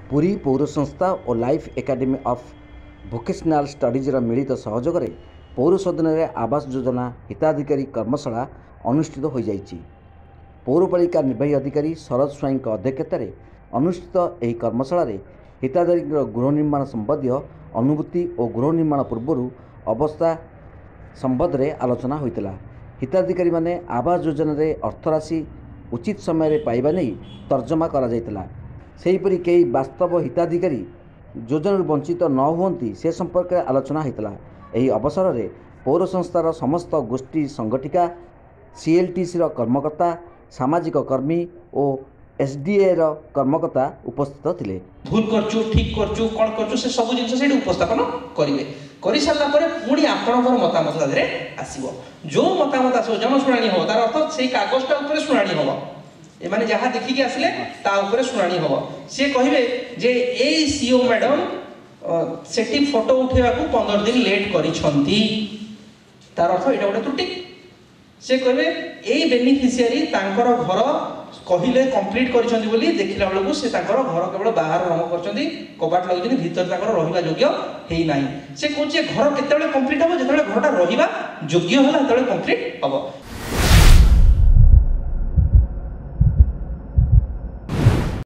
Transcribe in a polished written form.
पुरी पौर संस्था और life academy of vocational studies मिलित सहयोग में पौर सदन में आवास योजना हिताधिकारी कर्मशाला अनुष्ठित हो जाइछि। पौरपालिका निर्वाही अधिकारी शरद स्वाई अध्यक्षता अनुष्ठित यह कर्मशाला हिताधिकारी गृह निर्माण संबंधी अनुभूति और गृह निर्माण पूर्व अवस्था संबंध में आलोचना होता। हिताधिकारी माने आवास योजना रे अर्थराशि उचित समय पाइबा नहीं तर्जमा करा जायतिला। सेहीपरि कई वास्तव हिताधिकारी योजना वंचित न हुअंती से संपर्क में आलोचना होता। यह अवसर में पौर संस्थार समस्त गोष्ठी संगठिका सीएलटीसी कर्मकर्ता सामाजिक कर्मी और एसडीए कर्मकर्ता उपस्थित थे। भूल करचु ठीक करचु कौन करचु से सब जिनस से उपस्थापन करेंगे कर सारा पुणी आपणकर मतामत आसो जो मतामत आसो जनशुणी हम तार अर्थ से कागजटा शुणी हम एमाने जहाँ देखिकी आसिले ताऊपर शुणी हम सी कहे जे ए सीओ मैडम सेठी फोटो उठेवा को 15 दिन लेट करिसंती तार अर्थ एटा गोटे त्रुटि से कहे ए बेनिफिशियरी तांकर घर कहले कंप्लीट करिसंती बोली देखिला बेलू से तांकर घर केवल बाहर रंग करछंती कबाट लगुछंती भीतर तांकर रहिबा योग्य हेई नाही से कहूँ घर केतेबेले कंप्लीट हम जेतेबेले घरटा रहिबा योग्य होला तेबेले कंप्लीट हम